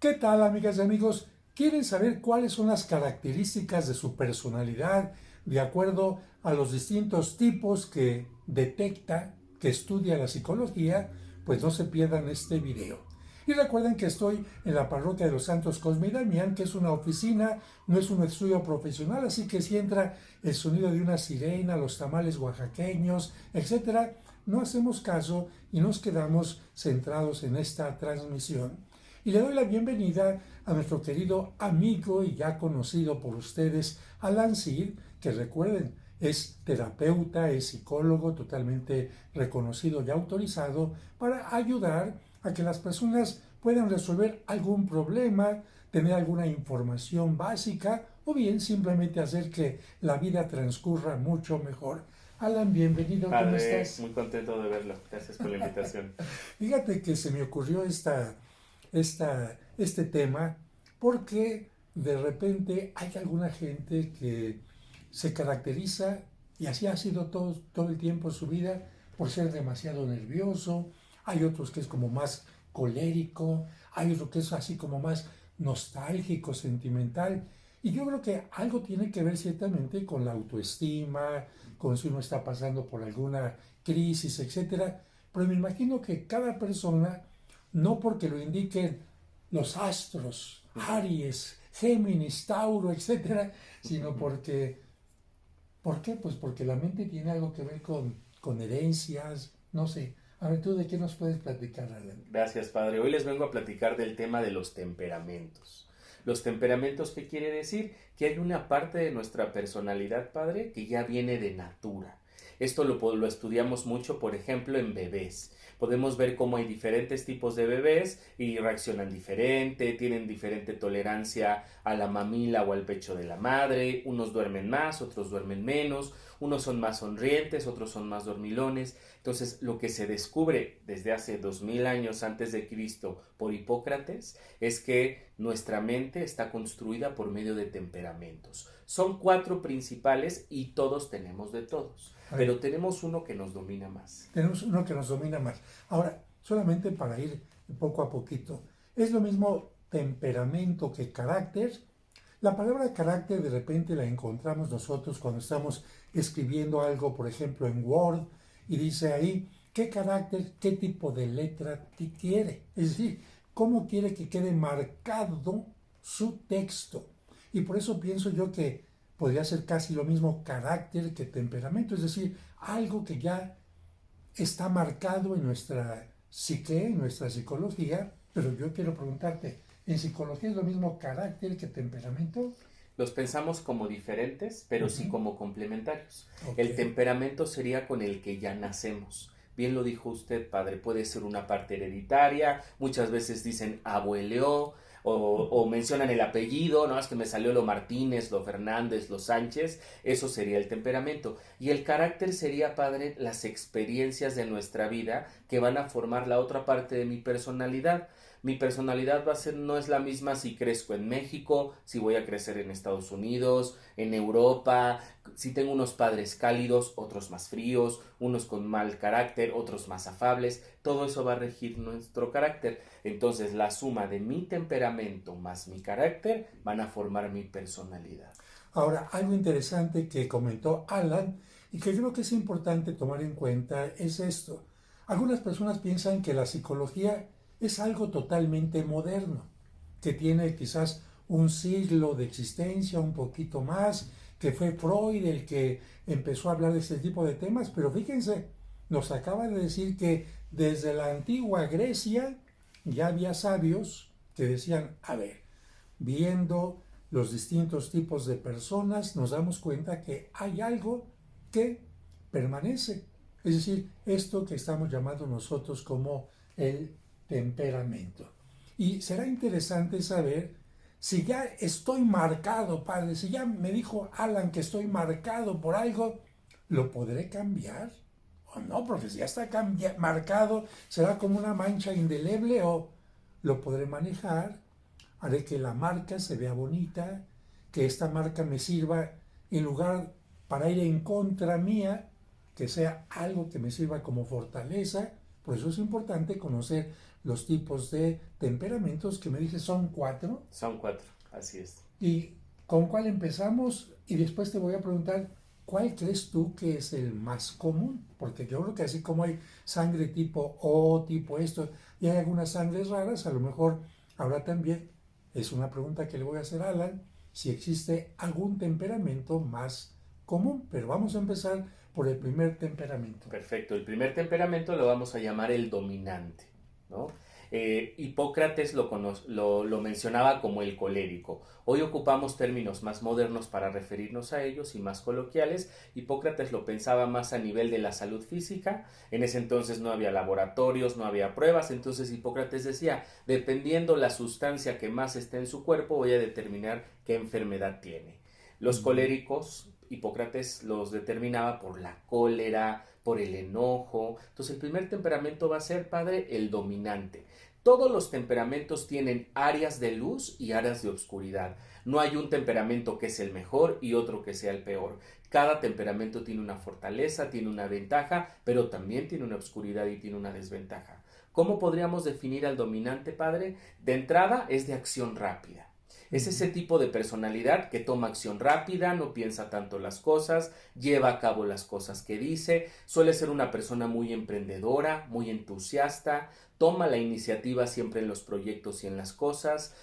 ¿Qué tal, amigas y amigos? ¿Quieren saber cuáles son las características de su personalidad de acuerdo a los distintos tipos que detecta, que estudia la psicología? Pues no se pierdan este video. Y recuerden que estoy en la parroquia de los Santos Cosme y Damián, que es una oficina, no es un estudio profesional, así que si entra el sonido de una sirena, los tamales oaxaqueños, etcétera, no hacemos caso y nos quedamos centrados en esta transmisión. Y le doy la bienvenida a nuestro querido amigo y ya conocido por ustedes, Alan Seed, que recuerden, es terapeuta, es psicólogo totalmente reconocido y autorizado para ayudar a que las personas puedan resolver algún problema, tener alguna información básica o bien simplemente hacer que la vida transcurra mucho mejor. Alan, bienvenido, ¿cómo Padre, estás? muy contento de verlo. Gracias por la invitación. Fíjate que se me ocurrió este tema porque de repente hay alguna gente que se caracteriza, y así ha sido todo el tiempo de su vida, por ser demasiado nervioso. Hay otros que es como más colérico, hay otro que es así como más nostálgico, sentimental. Y yo creo que algo tiene que ver ciertamente con la autoestima, con si uno está pasando por alguna crisis, etcétera. Pero me imagino que cada persona, no porque lo indiquen los astros, Aries, Géminis, Tauro, etcétera, sino porque, ¿por qué? Pues porque la mente tiene algo que ver con herencias, no sé. A ver, ¿tú de qué nos puedes platicar, Alan? Gracias, Padre. Hoy les vengo a platicar del tema de los temperamentos. Los temperamentos, ¿qué quiere decir? Que hay una parte de nuestra personalidad, Padre, que ya viene de natura. Esto lo estudiamos mucho, por ejemplo, en bebés. Podemos ver cómo hay diferentes tipos de bebés y reaccionan diferente, tienen diferente tolerancia a la mamila o al pecho de la madre. Unos duermen más, otros duermen menos. Unos son más sonrientes, otros son más dormilones. Entonces, lo que se descubre desde hace 2000 años antes de Cristo por Hipócrates es que nuestra mente está construida por medio de temperamentos. Son 4 principales y todos tenemos de todos, A ver, pero tenemos uno que nos domina más. tenemos uno que nos domina más. Ahora, solamente para ir poco a poquito, ¿es lo mismo temperamento que carácter? La palabra carácter de repente la encontramos nosotros cuando estamos escribiendo algo, por ejemplo, en Word, y dice ahí qué carácter, qué tipo de letra quiere. Es decir, cómo quiere que quede marcado su texto. Y por eso pienso yo que podría ser casi lo mismo carácter que temperamento, es decir, algo que ya está marcado en nuestra psique, en nuestra psicología, pero yo quiero preguntarte, ¿en psicología es lo mismo carácter que temperamento? Los pensamos como diferentes, pero sí Ujú. como complementarios. Ok. El temperamento sería con el que ya nacemos. Bien lo dijo usted, padre, puede ser una parte hereditaria, muchas veces dicen abueleó o mencionan el apellido, no, es que me salió lo Martínez, lo Fernández, lo Sánchez, eso sería el temperamento. Y el carácter sería, padre, las experiencias de nuestra vida que van a formar la otra parte de mi personalidad. Mi personalidad va a ser, no es la misma si crezco en México, si voy a crecer en Estados Unidos, en Europa, si tengo unos padres cálidos, otros más fríos, unos con mal carácter, otros más afables, todo eso va a regir nuestro carácter. Entonces la suma de mi temperamento más mi carácter van a formar mi personalidad. Ahora, algo interesante que comentó Alan y que creo que es importante tomar en cuenta es esto. Algunas personas piensan que la psicología es algo totalmente moderno, que tiene quizás un siglo de existencia, un poquito más, que fue Freud el que empezó a hablar de este tipo de temas, pero fíjense, nos acaba de decir que desde la antigua Grecia ya había sabios que decían, a ver, viendo los distintos tipos de personas, nos damos cuenta que hay algo que permanece. Es decir, esto que estamos llamando nosotros como el temperamento. Y será interesante saber si ya estoy marcado, padre, si ya me dijo Alan que estoy marcado por algo, ¿lo podré cambiar o no? Porque si ya está marcado, será como una mancha indeleble o lo podré manejar, haré que la marca se vea bonita, que esta marca me sirva en lugar para ir en contra mía, que sea algo que me sirva como fortaleza, Por eso es importante conocer los tipos de temperamentos que me dices son 4. Son 4, así es. ¿Y con cuál empezamos? Y después te voy a preguntar, ¿cuál crees tú que es el más común? Porque yo creo que así como hay sangre tipo O, tipo esto, y hay algunas sangres raras, a lo mejor habrá también, es una pregunta que le voy a hacer a Alan, si existe algún temperamento más común. Pero vamos a empezar por el primer temperamento. Perfecto, el primer temperamento lo vamos a llamar el dominante, ¿no? Hipócrates lo mencionaba como el colérico. Hoy ocupamos términos más modernos para referirnos a ellos y más coloquiales. Hipócrates lo pensaba más a nivel de la salud física. En ese entonces no había laboratorios, no había pruebas. Entonces Hipócrates decía, dependiendo la sustancia que más esté en su cuerpo, voy a determinar qué enfermedad tiene. Los coléricos, Hipócrates los determinaba por la cólera, por el enojo. Entonces el primer temperamento va a ser, padre, el dominante. Todos los temperamentos tienen áreas de luz y áreas de oscuridad. No hay un temperamento que es el mejor y otro que sea el peor. Cada temperamento tiene una fortaleza, tiene una ventaja, pero también tiene una oscuridad y tiene una desventaja. ¿Cómo podríamos definir al dominante, padre? De entrada es de acción rápida. Es ese tipo de personalidad que toma acción rápida, no piensa tanto las cosas, lleva a cabo las cosas que dice, suele ser una persona muy emprendedora, muy entusiasta, toma la iniciativa siempre en los proyectos y en las cosas,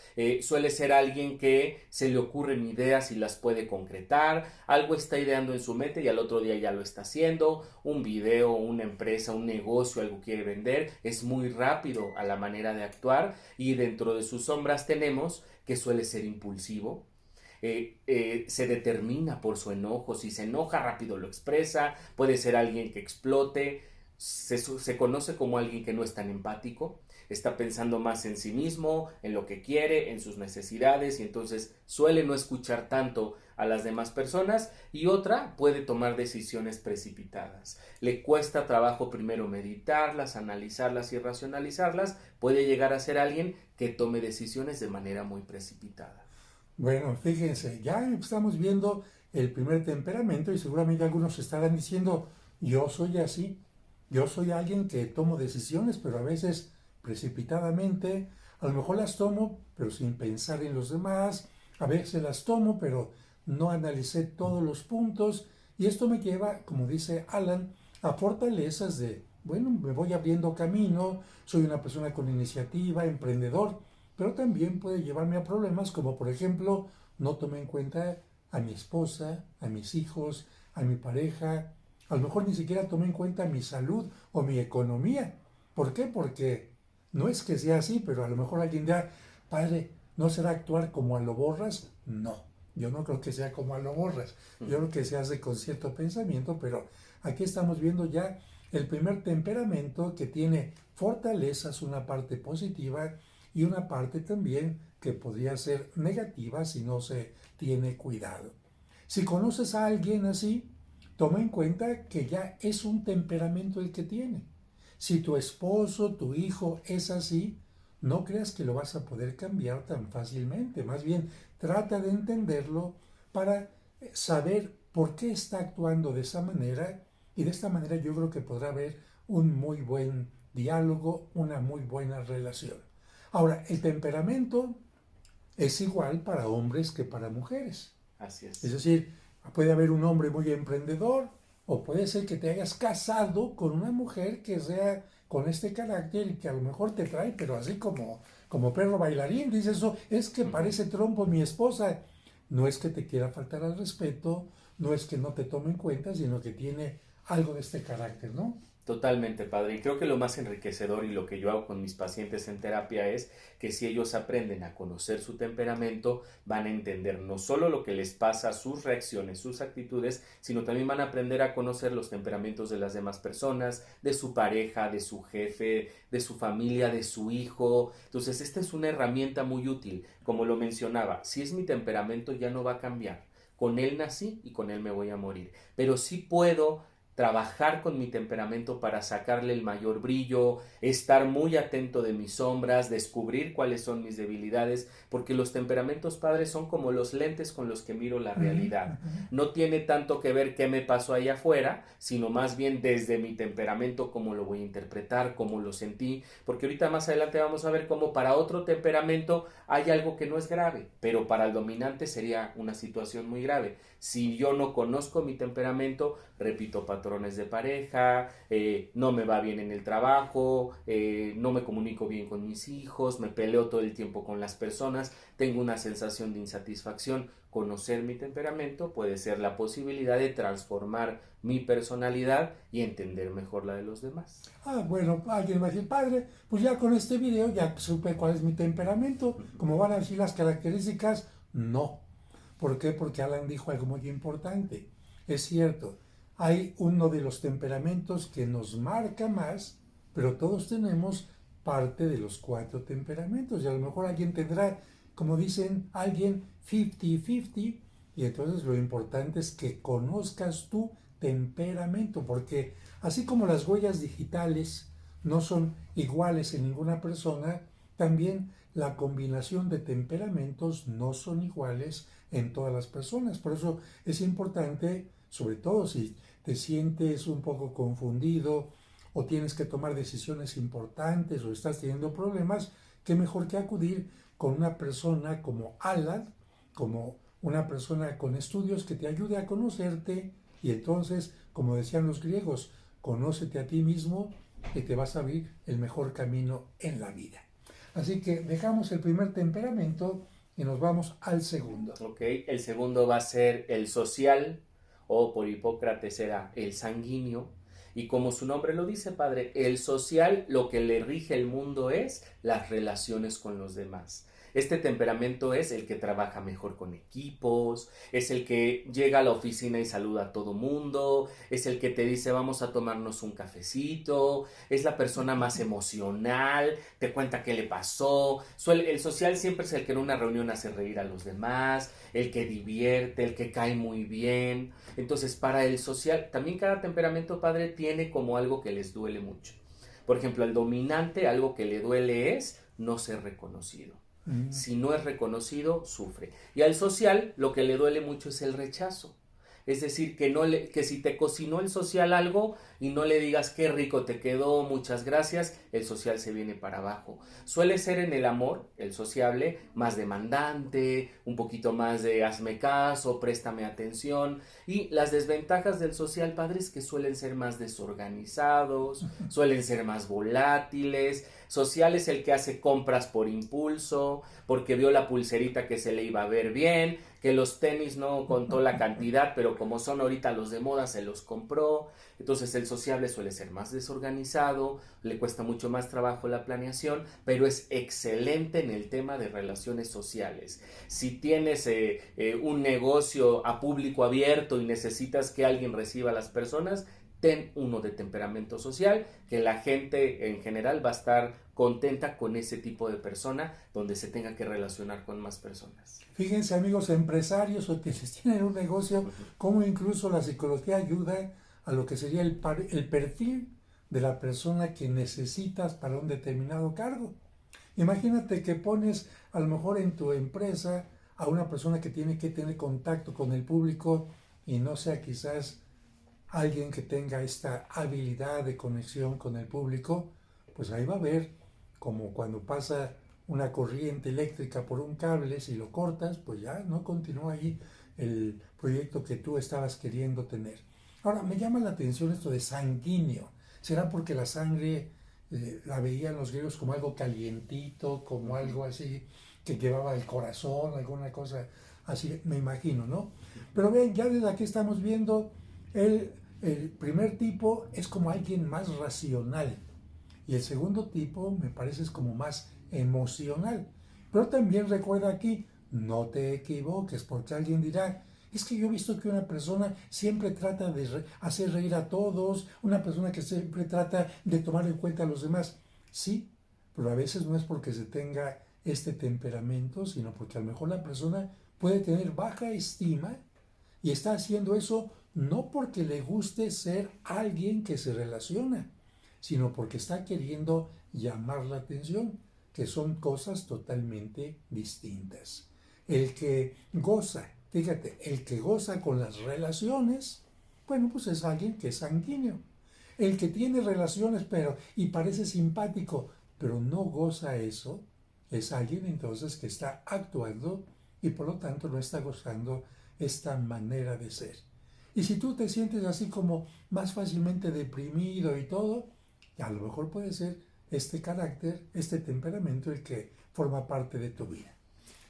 suele ser alguien que se le ocurren ideas y las puede concretar, algo está ideando en su mente y al otro día ya lo está haciendo, un video, una empresa, un negocio, algo quiere vender, es muy rápido a la manera de actuar y dentro de sus sombras tenemos que suele ser impulsivo, se determina por su enojo, si se enoja rápido lo expresa, puede ser alguien que explote, se conoce como alguien que no es tan empático, está pensando más en sí mismo, en lo que quiere, en sus necesidades y entonces suele no escuchar tanto a las demás personas y otra puede tomar decisiones precipitadas. Le cuesta trabajo primero meditarlas, analizarlas y racionalizarlas, puede llegar a ser alguien que tome decisiones de manera muy precipitada. Bueno, fíjense, ya estamos viendo el primer temperamento y seguramente algunos estarán diciendo, yo soy así, yo soy alguien que tomo decisiones, pero a veces precipitadamente, a lo mejor las tomo, pero sin pensar en los demás, a veces las tomo, pero no analicé todos los puntos, y esto me lleva, como dice Alan, a fortalezas de, bueno, me voy abriendo camino, soy una persona con iniciativa, emprendedor, pero también puede llevarme a problemas como por ejemplo no tomé en cuenta a mi esposa, a mis hijos, a mi pareja, a lo mejor ni siquiera tomé en cuenta mi salud o mi economía. ¿Por qué? Porque no es que sea así, pero a lo mejor alguien dirá, padre, ¿no será actuar como a lo Borras? No, yo no creo que sea como a lo Borras, yo creo que se hace con cierto pensamiento, pero aquí estamos viendo ya el primer temperamento que tiene fortalezas, una parte positiva, y una parte también que podría ser negativa si no se tiene cuidado. Si conoces a alguien así, toma en cuenta que ya es un temperamento el que tiene. Si tu esposo, tu hijo es así, no creas que lo vas a poder cambiar tan fácilmente. Más bien, trata de entenderlo para saber por qué está actuando de esa manera y de esta manera yo creo que podrá haber un muy buen diálogo, una muy buena relación. Ahora, el temperamento es igual para hombres que para mujeres. Así es. Es decir, puede haber un hombre muy emprendedor o puede ser que te hayas casado con una mujer que sea con este carácter y que a lo mejor te trae, pero así como perro bailarín. Dices eso, es que parece trompo mi esposa. No es que te quiera faltar al respeto, no es que no te tome en cuenta, sino que tiene algo de este carácter, ¿no? Totalmente, padre. Y creo que lo más enriquecedor y lo que yo hago con mis pacientes en terapia es que si ellos aprenden a conocer su temperamento, van a entender no solo lo que les pasa, sus reacciones, sus actitudes, sino también van a aprender a conocer los temperamentos de las demás personas, de su pareja, de su jefe, de su familia, de su hijo. Entonces, esta es una herramienta muy útil. Como lo mencionaba, si es mi temperamento ya no va a cambiar. Con él nací y con él me voy a morir. Pero sí puedo trabajar con mi temperamento para sacarle el mayor brillo, estar muy atento de mis sombras, descubrir cuáles son mis debilidades, porque los temperamentos, padres, son como los lentes con los que miro la realidad. No tiene tanto que ver qué me pasó ahí afuera, sino más bien desde mi temperamento, cómo lo voy a interpretar, cómo lo sentí, porque ahorita más adelante vamos a ver cómo para otro temperamento hay algo que no es grave, pero para el dominante sería una situación muy grave. Si yo no conozco mi temperamento, repito patrones de pareja, no me va bien en el trabajo, no me comunico bien con mis hijos, me peleo todo el tiempo con las personas, tengo una sensación de insatisfacción. Conocer mi temperamento puede ser la posibilidad de transformar mi personalidad y entender mejor la de los demás. Bueno, alguien va a decir, padre, pues ya con este video ya supe cuál es mi temperamento, como van a decir las características, no. ¿Por qué? Porque Alan dijo algo muy importante. Es cierto, hay uno de los temperamentos que nos marca más, pero todos tenemos parte de los 4 temperamentos y a lo mejor alguien tendrá, como dicen, alguien 50-50 y entonces lo importante es que conozcas tu temperamento, porque así como las huellas digitales no son iguales en ninguna persona, también la combinación de temperamentos no son iguales en todas las personas. Por eso es importante, sobre todo si te sientes un poco confundido o tienes que tomar decisiones importantes o estás teniendo problemas, qué mejor que acudir con una persona como Alan, como una persona con estudios que te ayude a conocerte y entonces, como decían los griegos, conócete a ti mismo y te vas a abrir el mejor camino en la vida. Así que dejamos el primer temperamento y nos vamos al segundo. Ok, el segundo va a ser el social, o por Hipócrates era el sanguíneo. Y como su nombre lo dice, padre, el social, lo que le rige el mundo es las relaciones con los demás. Este temperamento es el que trabaja mejor con equipos, es el que llega a la oficina y saluda a todo mundo, es el que te dice vamos a tomarnos un cafecito, es la persona más emocional, te cuenta qué le pasó. El social siempre es el que en una reunión hace reír a los demás, el que divierte, el que cae muy bien. Entonces, para el social, también cada temperamento, padre, tiene como algo que les duele mucho. Por ejemplo, al dominante algo que le duele es no ser reconocido. Si no es reconocido, sufre. Y al social lo que le duele mucho es el rechazo. Es decir, que si te cocinó el social algo y no le digas qué rico te quedó, muchas gracias, el social se viene para abajo. Suele ser en el amor, el sociable, más demandante, un poquito más de hazme caso, préstame atención. Y las desventajas del social, padres, que suelen ser más desorganizados, suelen ser más volátiles. Social es el que hace compras por impulso, porque vio la pulserita que se le iba a ver bien, que los tenis no contó la cantidad, pero como son ahorita los de moda, se los compró. Entonces el sociable suele ser más desorganizado, le cuesta mucho más trabajo la planeación, pero es excelente en el tema de relaciones sociales. Si tienes un negocio a público abierto y necesitas que alguien reciba a las personas, ten uno de temperamento social, que la gente en general va a estar contenta con ese tipo de persona donde se tenga que relacionar con más personas. Fíjense, amigos empresarios o que tienen un negocio, cómo incluso la psicología ayuda a lo que sería el perfil de la persona que necesitas para un determinado cargo. Imagínate que pones a lo mejor en tu empresa a una persona que tiene que tener contacto con el público y no sea quizás alguien que tenga esta habilidad de conexión con el público, pues ahí va a ver como cuando pasa una corriente eléctrica por un cable, si lo cortas, pues ya no continúa ahí el proyecto que tú estabas queriendo tener. Ahora, me llama la atención esto de sanguíneo. ¿Será porque la sangre la veían los griegos como algo calientito, como algo así que llevaba el corazón, alguna cosa así, me imagino, ¿no? Pero ven, ya desde aquí estamos viendo el primer tipo es como alguien más racional y el segundo tipo me parece es como más emocional. Pero también recuerda aquí, no te equivoques, porque alguien dirá, es que yo he visto que una persona siempre trata de hacer reír a todos, una persona que siempre trata de tomar en cuenta a los demás. Sí, pero a veces no es porque se tenga este temperamento, sino porque a lo mejor la persona puede tener baja estima y está haciendo eso no porque le guste ser alguien que se relaciona, sino porque está queriendo llamar la atención, que son cosas totalmente distintas. El que goza, fíjate, el que goza con las relaciones, bueno, pues es alguien que es sanguíneo. El que tiene relaciones y parece simpático, pero no goza eso, es alguien entonces que está actuando y por lo tanto no está gozando esta manera de ser. Y si tú te sientes así como más fácilmente deprimido y todo, a lo mejor puede ser este carácter, este temperamento el que forma parte de tu vida.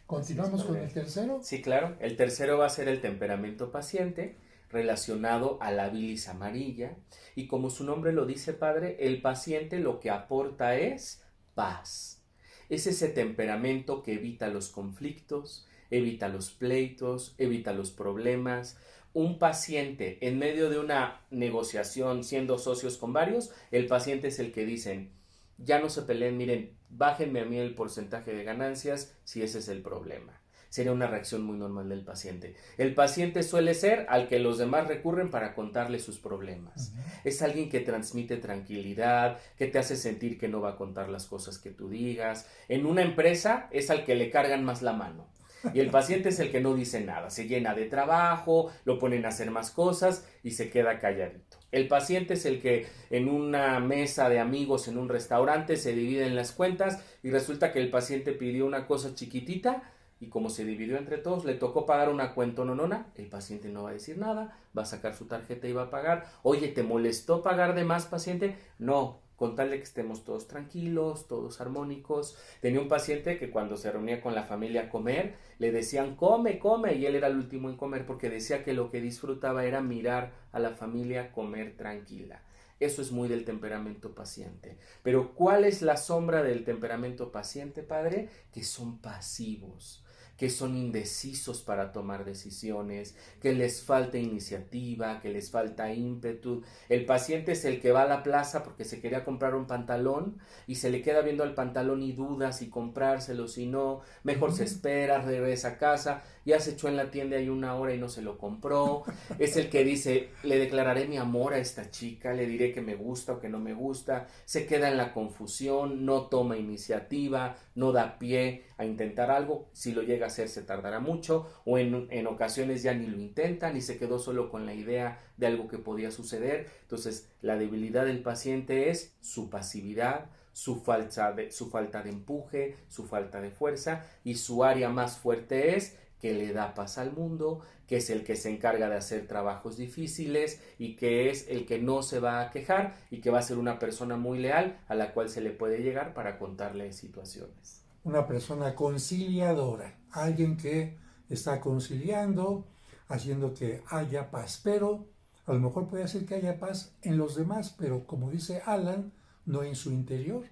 ¿Continuamos con el tercero? Sí, claro. El tercero va a ser el temperamento paciente, relacionado a la bilis amarilla. Y como su nombre lo dice, padre, el paciente lo que aporta es paz. Es ese temperamento que evita los conflictos, evita los pleitos, evita los problemas. Un paciente en medio de una negociación, siendo socios con varios, el paciente es el que dicen, ya no se peleen, miren, bájenme a mí el porcentaje de ganancias si ese es el problema. Sería una reacción muy normal del paciente. El paciente suele ser al que los demás recurren para contarle sus problemas. Es alguien que transmite tranquilidad, que te hace sentir que no va a contar las cosas que tú digas. En una empresa es al que le cargan más la mano. Y el paciente es el que no dice nada, se llena de trabajo, lo ponen a hacer más cosas y se queda calladito. El paciente es el que en una mesa de amigos en un restaurante se dividen las cuentas y resulta que el paciente pidió una cosa chiquitita y como se dividió entre todos, le tocó pagar una cuentononona, el paciente no va a decir nada, va a sacar su tarjeta y va a pagar. Oye, ¿te molestó pagar de más, paciente? No, con tal de que estemos todos tranquilos, todos armónicos. Tenía un paciente que cuando se reunía con la familia a comer, le decían, come, come, y él era el último en comer porque decía que lo que disfrutaba era mirar a la familia comer tranquila. Eso es muy del temperamento paciente. Pero ¿cuál es la sombra del temperamento paciente, padre? Que son pasivos, que son indecisos para tomar decisiones, que les falta iniciativa, que les falta ímpetu. El paciente es el que va a la plaza porque se quería comprar un pantalón y se le queda viendo el pantalón y duda si comprárselo, si no, mejor se espera, regresa a casa, ya se echó en la tienda ahí una hora y no se lo compró. Es el que dice, le declararé mi amor a esta chica, le diré que me gusta o que no me gusta, se queda en la confusión, no toma iniciativa, no da pie a intentar algo, si lo llega a hacer se tardará mucho o en ocasiones ya ni lo intenta, ni se quedó solo con la idea de algo que podía suceder. Entonces la debilidad del paciente es su pasividad, su falta de empuje, su falta de fuerza, y su área más fuerte es que le da paz al mundo, que es el que se encarga de hacer trabajos difíciles y que es el que no se va a quejar y que va a ser una persona muy leal a la cual se le puede llegar para contarle situaciones. Una persona conciliadora, alguien que está conciliando, haciendo que haya paz, pero a lo mejor puede hacer que haya paz en los demás, pero como dice Alan, no en su interior,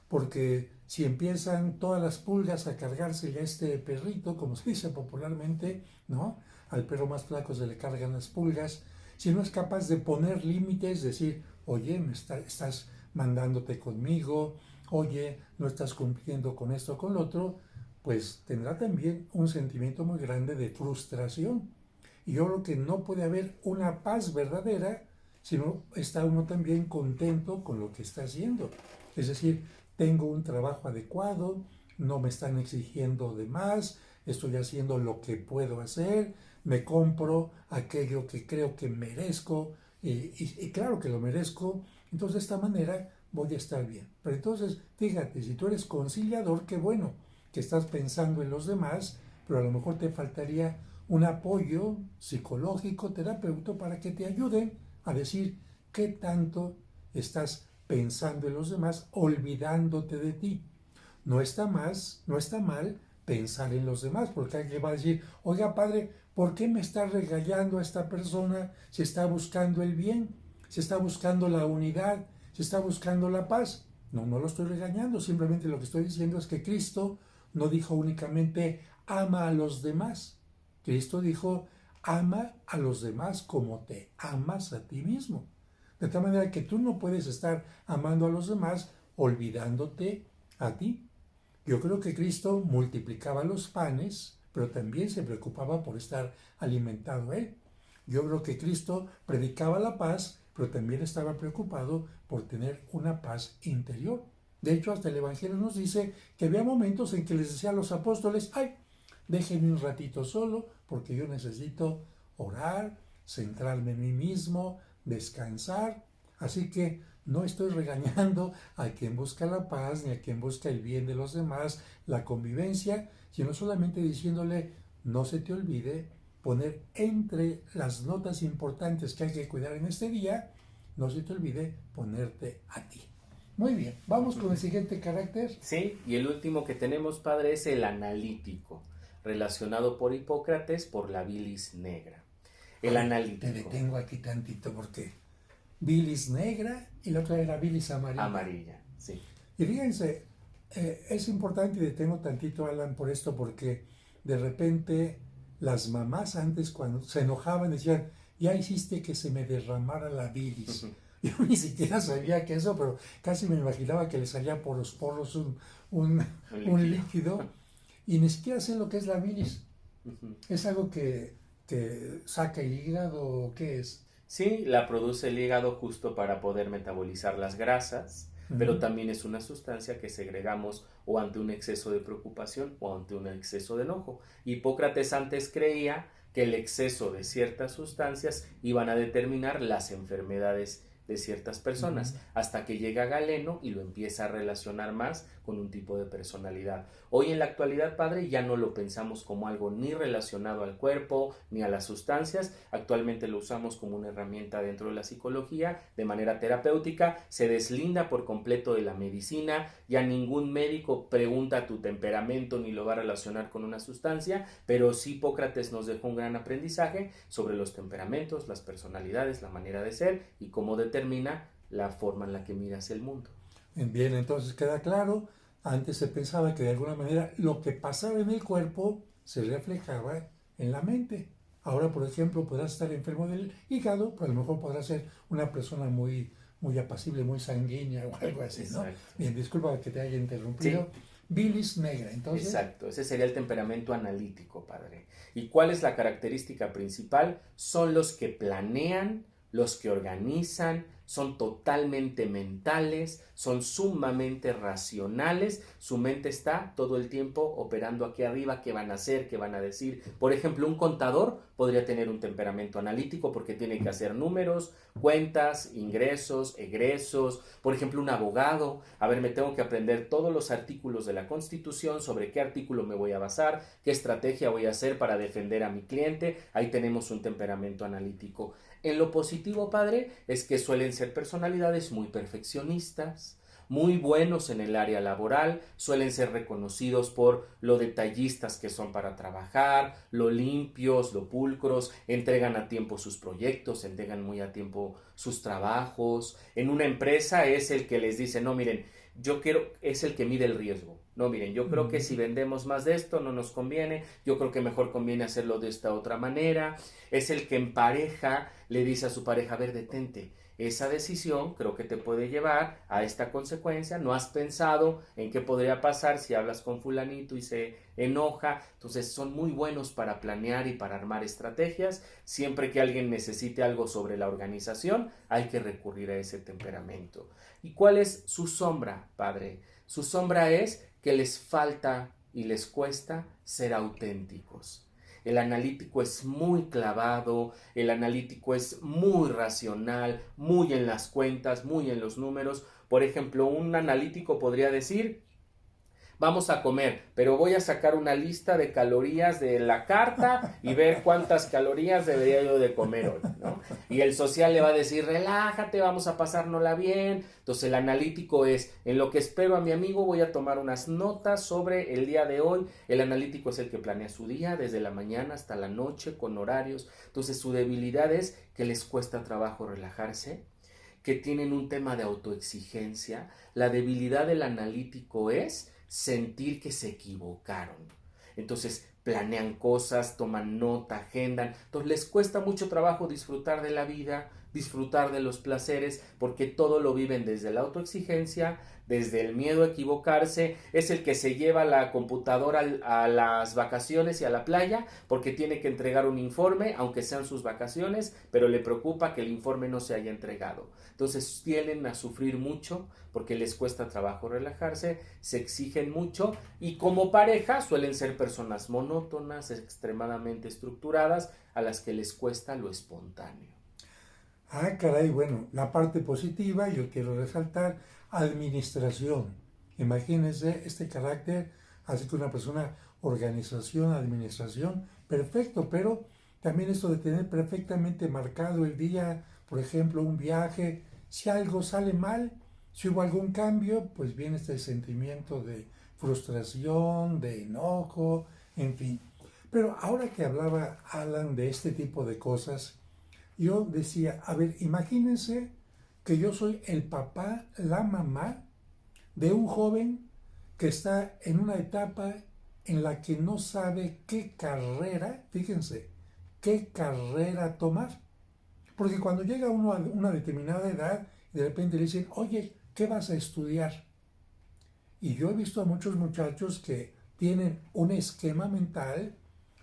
porque si empiezan todas las pulgas a cargarse a este perrito, como se dice popularmente, ¿no? Al perro más flaco se le cargan las pulgas. Si no es capaz de poner límites, decir, oye, estás mandándote conmigo, oye, no estás cumpliendo con esto o con lo otro, pues tendrá también un sentimiento muy grande de frustración. Y yo creo que no puede haber una paz verdadera si no está uno también contento con lo que está haciendo. Es decir, tengo un trabajo adecuado, no me están exigiendo de más, estoy haciendo lo que puedo hacer, me compro aquello que creo que merezco y claro que lo merezco, entonces de esta manera voy a estar bien. Pero entonces, fíjate, si tú eres conciliador, qué bueno que estás pensando en los demás, pero a lo mejor te faltaría un apoyo psicológico, terapeuta, para que te ayuden a decir qué tanto estás pensando en los demás, olvidándote de ti. No está mal pensar en los demás, porque alguien va a decir, oiga padre, ¿por qué me está regañando a esta persona si está buscando el bien, si está buscando la unidad, si está buscando la paz? No, no lo estoy regañando, simplemente lo que estoy diciendo es que Cristo no dijo únicamente ama a los demás. Cristo dijo, ama a los demás como te amas a ti mismo. De tal manera que tú no puedes estar amando a los demás olvidándote a ti. Yo creo que Cristo multiplicaba los panes, pero también se preocupaba por estar alimentado él. Yo creo que Cristo predicaba la paz, pero también estaba preocupado por tener una paz interior. De hecho, hasta el Evangelio nos dice que había momentos en que les decía a los apóstoles, ay, déjenme un ratito solo porque yo necesito orar, centrarme en mí mismo, descansar. Así que no estoy regañando a quien busca la paz ni a quien busca el bien de los demás, la convivencia, sino solamente diciéndole, no se te olvide poner entre las notas importantes que hay que cuidar en este día, no se te olvide ponerte a ti. Muy bien, vamos con el siguiente carácter. Sí, y el último que tenemos, padre, es el analítico, relacionado por Hipócrates por la bilis negra. El analítico. Te detengo aquí tantito porque bilis negra y la otra era bilis amarilla. Amarilla, sí. Y fíjense, es importante y detengo tantito, Alan, por esto, porque de repente las mamás antes cuando se enojaban decían, ya hiciste que se me derramara la bilis. Yo ni siquiera sabía que eso, pero casi me imaginaba que le salía por los poros un líquido. Y ni siquiera sé lo que es la bilis. ¿Es algo que saca el hígado o qué es? Sí, la produce el hígado justo para poder metabolizar las grasas, pero también es una sustancia que segregamos o ante un exceso de preocupación o ante un exceso de enojo. Hipócrates antes creía que el exceso de ciertas sustancias iban a determinar las enfermedades de ciertas personas, hasta que llega Galeno y lo empieza a relacionar más con un tipo de personalidad. Hoy en la actualidad, padre, ya no lo pensamos como algo ni relacionado al cuerpo ni a las sustancias. Actualmente lo usamos como una herramienta dentro de la psicología de manera terapéutica. Se deslinda por completo de la medicina. Ya ningún médico pregunta tu temperamento ni lo va a relacionar con una sustancia, pero sí Hipócrates nos dejó un gran aprendizaje sobre los temperamentos, las personalidades, la manera de ser y cómo determina la forma en la que miras el mundo. Bien, entonces queda claro, antes se pensaba que de alguna manera lo que pasaba en el cuerpo se reflejaba en la mente. Ahora, por ejemplo, podrás estar enfermo del hígado, pero a lo mejor podrás ser una persona muy apacible, muy sanguínea o algo así, ¿no? Exacto. Bien, disculpa que te haya interrumpido. Sí. Bilis negra, entonces. Exacto, ese sería el temperamento analítico, padre. ¿Y cuál es la característica principal? Son los que planean, los que organizan, son totalmente mentales, son sumamente racionales, su mente está todo el tiempo operando aquí arriba, qué van a hacer, qué van a decir. Por ejemplo, un contador podría tener un temperamento analítico porque tiene que hacer números, cuentas, ingresos, egresos. Por ejemplo, un abogado, a ver, me tengo que aprender todos los artículos de la Constitución, sobre qué artículo me voy a basar, qué estrategia voy a hacer para defender a mi cliente. Ahí tenemos un temperamento analítico. En lo positivo, padre, es que suelen ser personalidades muy perfeccionistas, muy buenos en el área laboral, suelen ser reconocidos por lo detallistas que son para trabajar, lo limpios, lo pulcros, entregan a tiempo sus proyectos, entregan muy a tiempo sus trabajos. En una empresa es el que les dice, no, miren, yo quiero, es el que mide el riesgo. No, miren, yo creo que si vendemos más de esto no nos conviene, yo creo que mejor conviene hacerlo de esta otra manera. Es el que en pareja le dice a su pareja, a ver, detente, esa decisión creo que te puede llevar a esta consecuencia, no has pensado en qué podría pasar si hablas con fulanito y se enoja. Entonces son muy buenos para planear y para armar estrategias. Siempre que alguien necesite algo sobre la organización, hay que recurrir a ese temperamento. ¿Y cuál es su sombra, padre? Su sombra es que les falta y les cuesta ser auténticos. El analítico es muy clavado, el analítico es muy racional, muy en las cuentas, muy en los números. Por ejemplo, un analítico podría decir, vamos a comer, pero voy a sacar una lista de calorías de la carta y ver cuántas calorías debería yo de comer hoy, ¿no? Y el social le va a decir, relájate, vamos a pasárnosla bien. Entonces el analítico es, en lo que espero a mi amigo voy a tomar unas notas sobre el día de hoy. El analítico es el que planea su día desde la mañana hasta la noche con horarios. Entonces su debilidad es que les cuesta trabajo relajarse, que tienen un tema de autoexigencia. La debilidad del analítico es sentir que se equivocaron. Entonces planean cosas, toman nota, agendan. Entonces les cuesta mucho trabajo disfrutar de la vida, disfrutar de los placeres, porque todo lo viven desde la autoexigencia, desde el miedo a equivocarse. Es el que se lleva la computadora a las vacaciones y a la playa porque tiene que entregar un informe, aunque sean sus vacaciones, pero le preocupa que el informe no se haya entregado. Entonces tienden a sufrir mucho porque les cuesta trabajo relajarse, se exigen mucho, y como pareja suelen ser personas monótonas, extremadamente estructuradas, a las que les cuesta lo espontáneo. Ah, caray, bueno, la parte positiva, yo quiero resaltar, administración. Imagínense este carácter, así que una persona, organización, administración, perfecto, pero también esto de tener perfectamente marcado el día, por ejemplo, un viaje, si algo sale mal, si hubo algún cambio, pues viene este sentimiento de frustración, de enojo, en fin. Pero ahora que hablaba Alan de este tipo de cosas, yo decía, a ver, imagínense que yo soy el papá, la mamá de un joven que está en una etapa en la que no sabe qué carrera, fíjense, qué carrera tomar. Porque cuando llega uno a una determinada edad, de repente le dicen, oye, ¿qué vas a estudiar? Y yo he visto a muchos muchachos que tienen un esquema mental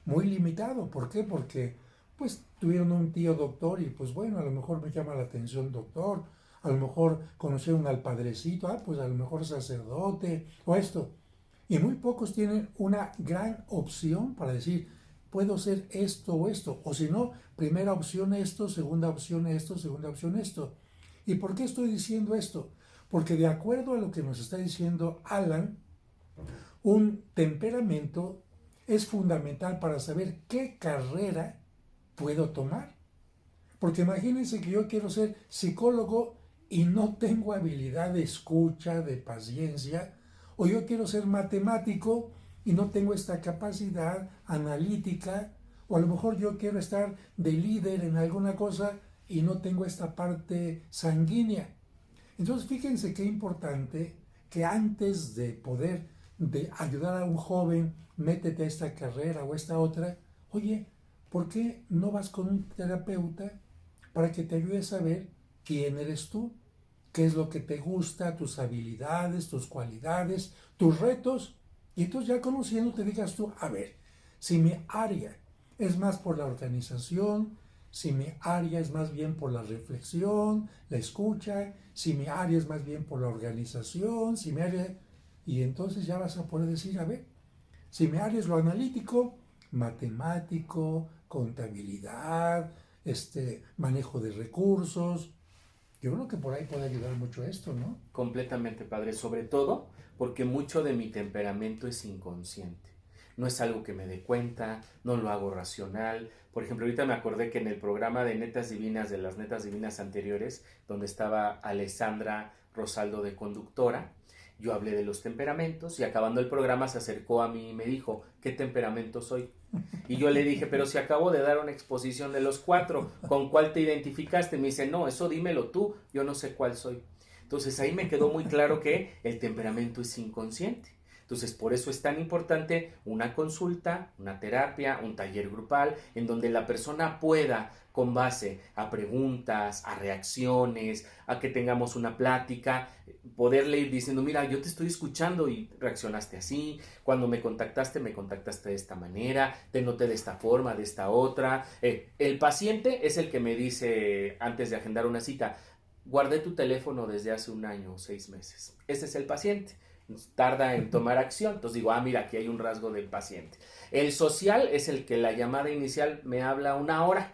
muy limitado. ¿Por qué? Porque pues tuvieron un tío doctor y pues bueno, a lo mejor me llama la atención doctor, a lo mejor conocieron al padrecito, pues a lo mejor sacerdote o esto. Y muy pocos tienen una gran opción para decir, puedo ser esto o esto, o si no, primera opción esto, segunda opción esto, segunda opción esto. ¿Y por qué estoy diciendo esto? Porque de acuerdo a lo que nos está diciendo Alan, un temperamento es fundamental para saber qué carrera puedo tomar. Porque imagínense que yo quiero ser psicólogo y no tengo habilidad de escucha, de paciencia, o yo quiero ser matemático y no tengo esta capacidad analítica, o a lo mejor yo quiero estar de líder en alguna cosa y no tengo esta parte sanguínea. Entonces fíjense qué importante que antes de poder de ayudar a un joven, métete a esta carrera o esta otra, oye, ¿por qué no vas con un terapeuta para que te ayude a saber quién eres tú? ¿Qué es lo que te gusta? Tus habilidades, tus cualidades, tus retos. Y entonces ya conociendo te digas tú, a ver, si mi área es más por la organización, si mi área es más bien por la reflexión, la escucha, si mi área es más bien por la organización, si mi área... Y entonces ya vas a poder decir, a ver, si mi área es lo analítico, matemático, contabilidad, manejo de recursos, yo creo que por ahí puede ayudar mucho esto, ¿no? Completamente, padre, sobre todo porque mucho de mi temperamento es inconsciente. No es algo que me dé cuenta, no lo hago racional. Por ejemplo, ahorita me acordé que en el programa de Netas Divinas, de las Netas Divinas anteriores, donde estaba Alessandra Rosaldo de conductora, yo hablé de los temperamentos y acabando el programa se acercó a mí y me dijo, ¿qué temperamento soy? Y yo le dije, pero si acabo de dar una exposición de los 4, ¿con cuál te identificaste? Me dice, no, eso dímelo tú, yo no sé cuál soy. Entonces ahí me quedó muy claro que el temperamento es inconsciente. Entonces por eso es tan importante una consulta, una terapia, un taller grupal, en donde la persona pueda, con base a preguntas, a reacciones, a que tengamos una plática, poderle ir diciendo, mira, yo te estoy escuchando y reaccionaste así, cuando me contactaste de esta manera, te noté de esta forma, de esta otra. El paciente es el que me dice antes de agendar una cita, guardé tu teléfono desde hace 1 año o 6 meses. Ese es el paciente. Tarda en tomar acción. Entonces digo, mira, aquí hay un rasgo del paciente. El social es el que la llamada inicial me habla 1 hora.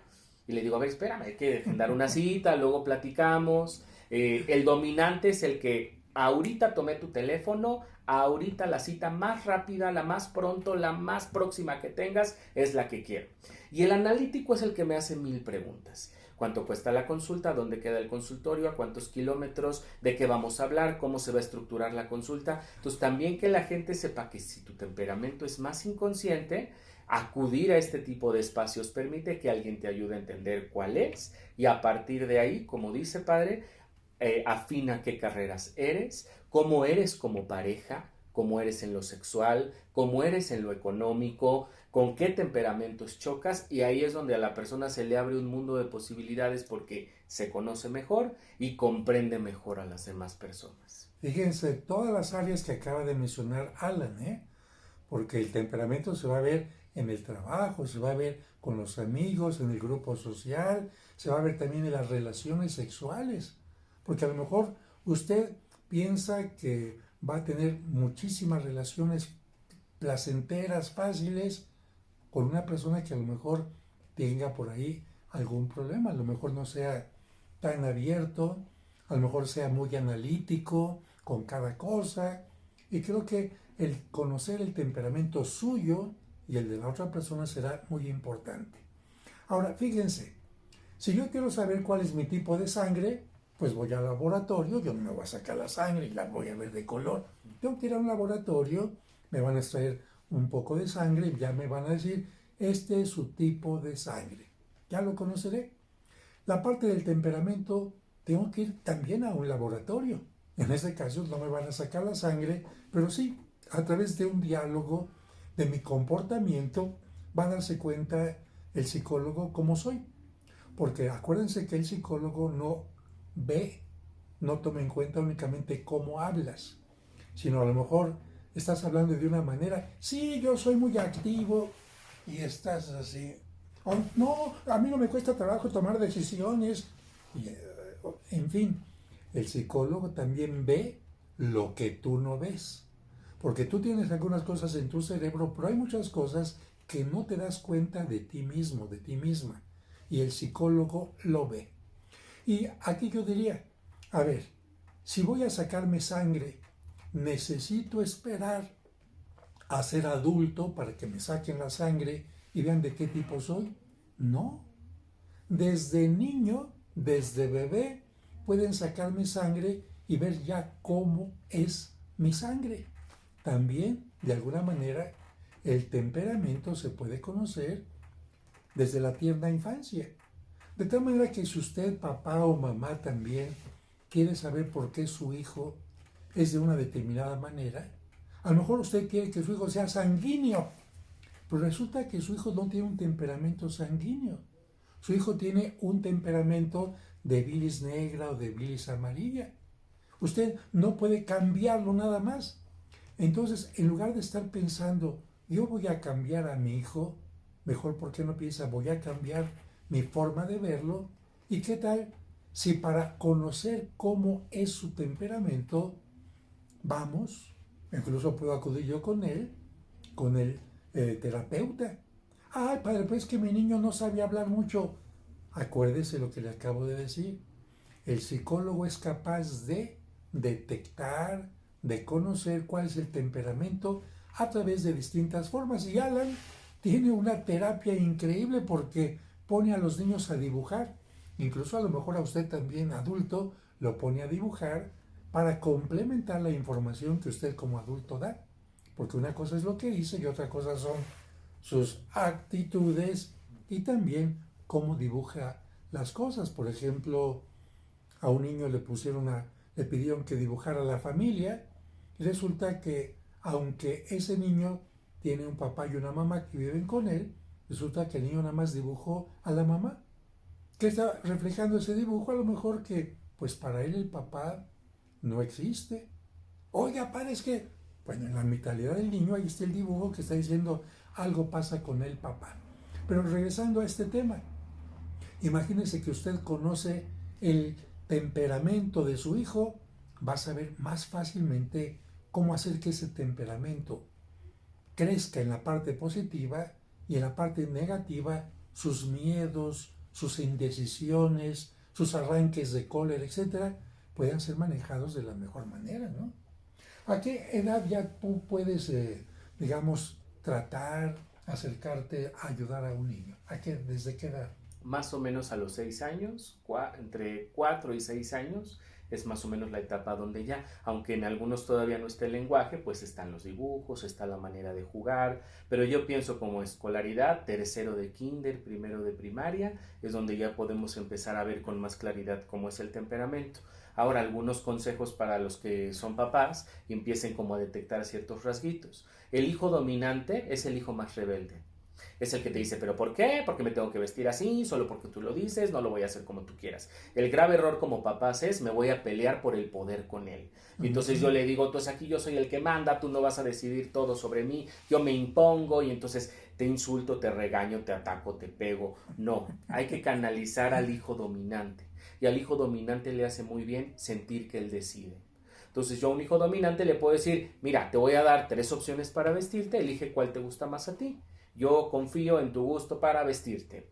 Y le digo, a ver, espérame, hay que agendar una cita, luego platicamos. El dominante es el que ahorita tomé tu teléfono, ahorita la cita más rápida, la más pronto, la más próxima que tengas es la que quiero. Y el analítico es el que me hace 1000 preguntas. ¿Cuánto cuesta la consulta? ¿Dónde queda el consultorio? ¿A cuántos kilómetros? ¿De qué vamos a hablar? ¿Cómo se va a estructurar la consulta? Entonces también que la gente sepa que si tu temperamento es más inconsciente, acudir a este tipo de espacios permite que alguien te ayude a entender cuál es y a partir de ahí, como dice padre, afina qué carreras eres, cómo eres como pareja, cómo eres en lo sexual, cómo eres en lo económico, con qué temperamentos chocas, y ahí es donde a la persona se le abre un mundo de posibilidades porque se conoce mejor y comprende mejor a las demás personas. Fíjense, todas las áreas que acaba de mencionar Alan, porque el temperamento se va a ver en el trabajo, se va a ver con los amigos, en el grupo social, se va a ver también en las relaciones sexuales, porque a lo mejor usted piensa que va a tener muchísimas relaciones placenteras, fáciles, con una persona que a lo mejor tenga por ahí algún problema, a lo mejor no sea tan abierto, a lo mejor sea muy analítico con cada cosa, y creo que el conocer el temperamento suyo y el de la otra persona será muy importante. Ahora, fíjense, si yo quiero saber cuál es mi tipo de sangre, pues voy al laboratorio, yo no me voy a sacar la sangre y la voy a ver de color. Tengo que ir a un laboratorio, me van a extraer un poco de sangre y ya me van a decir, este es su tipo de sangre. Ya lo conoceré. La parte del temperamento, tengo que ir también a un laboratorio. En este caso no me van a sacar la sangre, pero sí, a través de un diálogo de mi comportamiento, va a darse cuenta el psicólogo cómo soy. Porque acuérdense que el psicólogo no ve, no toma en cuenta únicamente cómo hablas, sino a lo mejor estás hablando de una manera, sí, yo soy muy activo, y estás así, oh, no, a mí no me cuesta trabajo tomar decisiones, y, en fin, el psicólogo también ve lo que tú no ves, porque tú tienes algunas cosas en tu cerebro, pero hay muchas cosas que no te das cuenta de ti mismo, de ti misma, y el psicólogo lo ve. Y aquí yo diría, a ver, si voy a sacarme sangre, ¿necesito esperar a ser adulto para que me saquen la sangre y vean de qué tipo soy? No. Desde niño, desde bebé, pueden sacarme sangre y ver ya cómo es mi sangre. También, de alguna manera, el temperamento se puede conocer desde la tierna infancia. De tal manera que si usted, papá o mamá también, quiere saber por qué su hijo es de una determinada manera, a lo mejor usted quiere que su hijo sea sanguíneo, pero resulta que su hijo no tiene un temperamento sanguíneo. Su hijo tiene un temperamento de bilis negra o de bilis amarilla. Usted no puede cambiarlo nada más. Entonces, en lugar de estar pensando, yo voy a cambiar a mi hijo, mejor ¿por qué no piensa, voy a cambiar mi forma de verlo? ¿Y qué tal si para conocer cómo es su temperamento, vamos, incluso puedo acudir yo con él, con el terapeuta? Ay, padre, pues que mi niño no sabe hablar mucho. Acuérdese lo que le acabo de decir. El psicólogo es capaz de detectar, de conocer cuál es el temperamento a través de distintas formas. Y Alan tiene una terapia increíble porque pone a los niños a dibujar. Incluso a lo mejor a usted también, adulto, lo pone a dibujar para complementar la información que usted como adulto da. Porque una cosa es lo que dice y otra cosa son sus actitudes y también cómo dibuja las cosas. Por ejemplo, a un niño le pidieron que dibujara la familia y resulta que aunque ese niño tiene un papá y una mamá que viven con él, resulta que el niño nada más dibujó a la mamá. ¿Qué está reflejando ese dibujo? A lo mejor que pues para él el papá no existe. Oiga, padre, es que, bueno, en la mentalidad del niño ahí está el dibujo que está diciendo algo pasa con el papá. Pero regresando a este tema, imagínese que usted conoce el temperamento de su hijo, va a saber más fácilmente cómo hacer que ese temperamento crezca en la parte positiva y en la parte negativa sus miedos, sus indecisiones, sus arranques de cólera, etcétera, puedan ser manejados de la mejor manera, ¿no? ¿A qué edad ya tú puedes, digamos, tratar, acercarte a ayudar a un niño? ¿Desde qué edad? Más o menos a los 6 años, entre 4 y 6 años, es más o menos la etapa donde ya, aunque en algunos todavía no esté el lenguaje, pues están los dibujos, está la manera de jugar, pero yo pienso como escolaridad, tercero de kinder, primero de primaria, es donde ya podemos empezar a ver con más claridad cómo es el temperamento. Ahora, algunos consejos para los que son papás y empiecen como a detectar ciertos rasguitos. El hijo dominante es el hijo más rebelde. Es el que te dice, ¿pero por qué? ¿Por qué me tengo que vestir así? Solo porque tú lo dices, no lo voy a hacer como tú quieras. El grave error como papás es, me voy a pelear por el poder con él. Y entonces yo le digo, entonces aquí yo soy el que manda, tú no vas a decidir todo sobre mí, yo me impongo y entonces te insulto, te regaño, te ataco, te pego. No, hay que canalizar al hijo dominante. Y al hijo dominante le hace muy bien sentir que él decide. Entonces yo a un hijo dominante le puedo decir, mira, te voy a dar 3 opciones para vestirte, elige cuál te gusta más a ti. Yo confío en tu gusto para vestirte.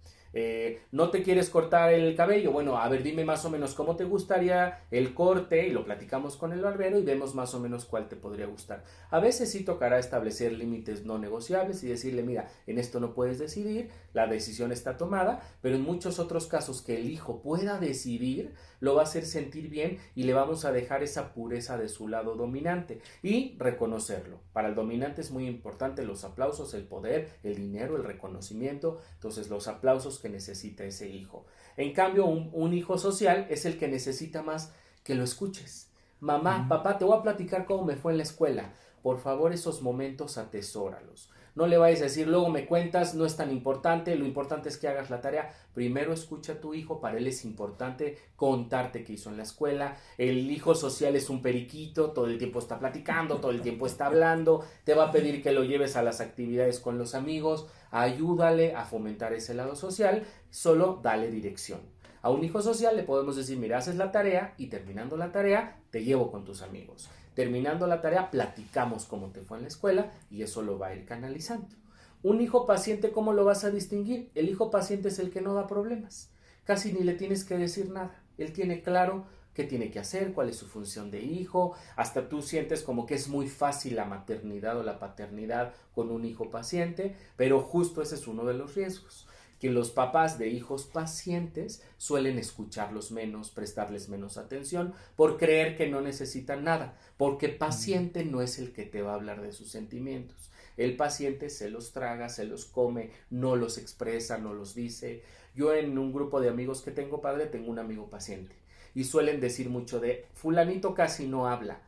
¿No te quieres cortar el cabello? Bueno, a ver, dime más o menos cómo te gustaría el corte y lo platicamos con el barbero y vemos más o menos cuál te podría gustar. A veces sí tocará establecer límites no negociables y decirle, mira, en esto no puedes decidir, la decisión está tomada, pero en muchos otros casos que el hijo pueda decidir, lo va a hacer sentir bien y le vamos a dejar esa pureza de su lado dominante y reconocerlo. Para el dominante es muy importante los aplausos, el poder, el dinero, el reconocimiento, entonces los aplausos que necesita ese hijo. En cambio, un hijo social es el que necesita más que lo escuches. Mamá, papá, te voy a platicar cómo me fue en la escuela. Por favor, esos momentos atesóralos. No le vayas a decir, luego me cuentas, no es tan importante, lo importante es que hagas la tarea. Primero escucha a tu hijo, para él es importante contarte qué hizo en la escuela. El hijo social es un periquito, todo el tiempo está platicando, todo el tiempo está hablando, te va a pedir que lo lleves a las actividades con los amigos, ayúdale a fomentar ese lado social, solo dale dirección. A un hijo social le podemos decir, mira, haces la tarea y terminando la tarea te llevo con tus amigos. Terminando la tarea, platicamos cómo te fue en la escuela y eso lo va a ir canalizando. Un hijo paciente, ¿cómo lo vas a distinguir? El hijo paciente es el que no da problemas. Casi ni le tienes que decir nada. Él tiene claro qué tiene que hacer, cuál es su función de hijo. Hasta tú sientes como que es muy fácil la maternidad o la paternidad con un hijo paciente, pero justo ese es uno de los riesgos, que los papás de hijos pacientes suelen escucharlos menos, prestarles menos atención, por creer que no necesitan nada, porque paciente no es el que te va a hablar de sus sentimientos. El paciente se los traga, se los come, no los expresa, no los dice. Yo en un grupo de amigos que tengo, padre, tengo un amigo paciente, y suelen decir mucho de, fulanito casi no habla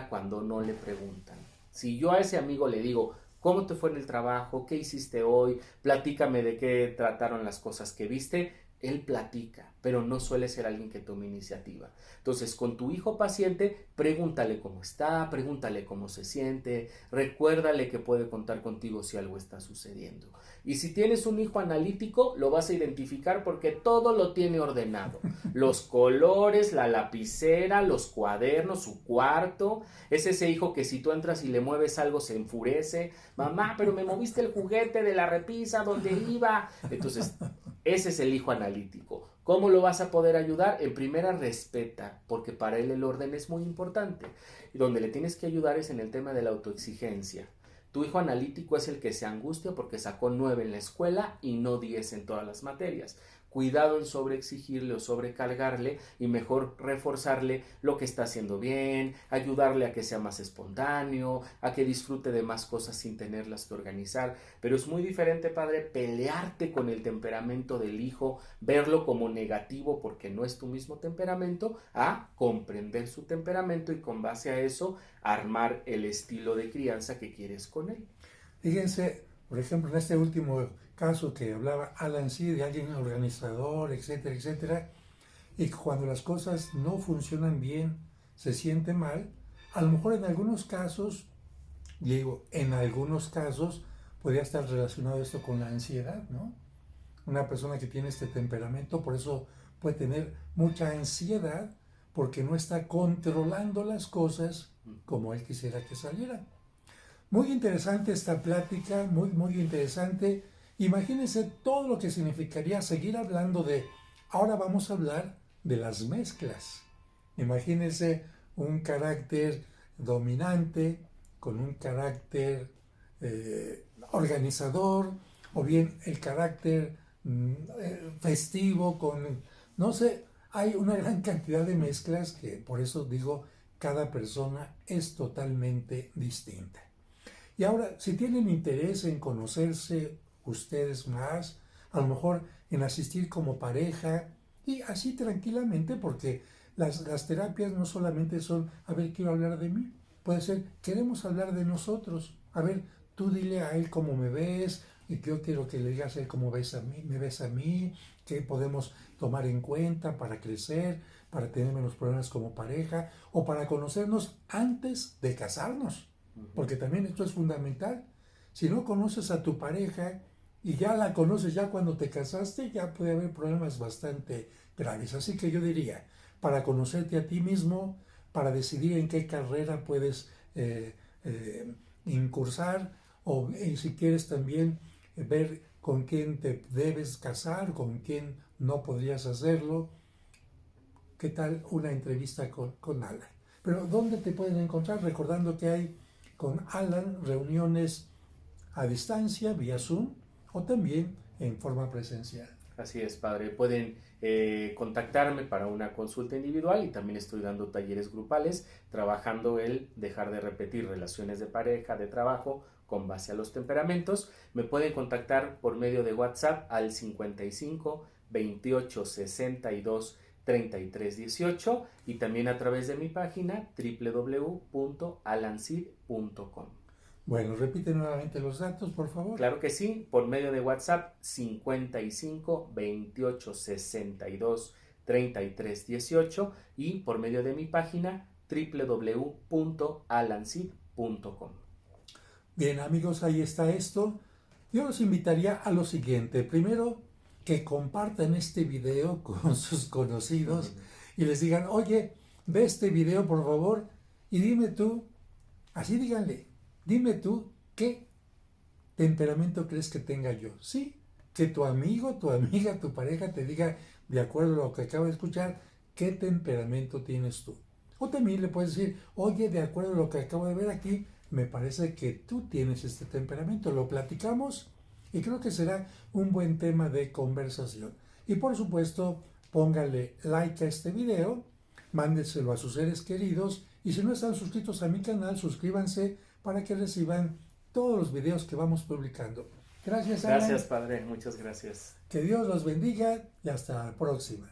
cuando no le preguntan. Si yo a ese amigo le digo, ¿cómo te fue en el trabajo? ¿Qué hiciste hoy? Platícame de qué trataron las cosas que viste. Él platica, pero no suele ser alguien que tome iniciativa. Entonces, con tu hijo paciente, pregúntale cómo está, pregúntale cómo se siente, recuérdale que puede contar contigo si algo está sucediendo. Y si tienes un hijo analítico, lo vas a identificar porque todo lo tiene ordenado. Los colores, la lapicera, los cuadernos, su cuarto. Es ese hijo que si tú entras y le mueves algo se enfurece. Mamá, pero me moviste el juguete de la repisa donde iba. Entonces, ese es el hijo analítico. ¿Cómo lo vas a poder ayudar? En primera, respeta, porque para él el orden es muy importante. Y donde le tienes que ayudar es en el tema de la autoexigencia. Tu hijo analítico es el que se angustia porque sacó 9 en la escuela y no 10 en todas las materias. Cuidado en sobreexigirle o sobrecargarle y mejor reforzarle lo que está haciendo bien, ayudarle a que sea más espontáneo, a que disfrute de más cosas sin tenerlas que organizar. Pero es muy diferente, padre, pelearte con el temperamento del hijo, verlo como negativo porque no es tu mismo temperamento, a comprender su temperamento y con base a eso armar el estilo de crianza que quieres con él. Fíjense, por ejemplo, en este último caso que hablaba Alan sí, de alguien organizador, etcétera, etcétera, y cuando las cosas no funcionan bien, se siente mal, a lo mejor en algunos casos, digo, en algunos casos podría estar relacionado esto con la ansiedad, ¿no? Una persona que tiene este temperamento, por eso puede tener mucha ansiedad, porque no está controlando las cosas como él quisiera que salieran. Muy interesante esta plática, muy interesante. Imagínense todo lo que significaría seguir hablando de, ahora vamos a hablar de las mezclas. Imagínense un carácter dominante con un carácter organizador, o bien el carácter festivo con, no sé, Hay una gran cantidad de mezclas que, por eso digo, cada persona es totalmente distinta. Y ahora, si tienen interés en conocerse ustedes más, a lo mejor en asistir como pareja, y así tranquilamente, porque las terapias no solamente son, a ver, quiero hablar de mí, puede ser, queremos hablar de nosotros, a ver, tú dile a él cómo me ves, y yo quiero que le digas a él cómo ves a mí, me ves a mí, qué podemos tomar en cuenta para crecer, para tener menos problemas como pareja, o para conocernos antes de casarnos, porque también esto es fundamental. Si no conoces a tu pareja y ya la conoces ya cuando te casaste, ya puede haber problemas bastante graves. Así que yo diría, para conocerte a ti mismo, para decidir en qué carrera puedes incursar, o si quieres también ver con quién te debes casar, con quién no podrías hacerlo. ¿Qué tal una entrevista con Alan? Pero ¿dónde te pueden encontrar? Recordando que hay con Alan reuniones a distancia, vía Zoom, o también en forma presencial. Así es, padre. Pueden contactarme para una consulta individual y también estoy dando talleres grupales, trabajando el dejar de repetir relaciones de pareja, de trabajo, con base a los temperamentos. Me pueden contactar por medio de WhatsApp al 55 28 62 33 18 y también a través de mi página www.alancid.com. Bueno, repite nuevamente los datos, por favor. Claro que sí, por medio de WhatsApp 55 28 62 33 18 y por medio de mi página www.alancid.com. Bien, amigos, ahí está esto. Yo los invitaría a lo siguiente. Primero, que compartan este video con sus conocidos y les digan, oye, ve este video por favor y dime tú, así díganle, dime tú qué temperamento crees que tenga yo. Sí, que tu amigo, tu amiga, tu pareja te diga, de acuerdo a lo que acabo de escuchar, qué temperamento tienes tú. O también le puedes decir, oye, de acuerdo a lo que acabo de ver aquí, me parece que tú tienes este temperamento. Lo platicamos y creo que será un buen tema de conversación. Y por supuesto, póngale like a este video, mándeselo a sus seres queridos y si no están suscritos a mi canal, suscríbanse para que reciban todos los videos que vamos publicando. Gracias, Alan. Gracias, padre. Muchas gracias. Que Dios los bendiga y hasta la próxima.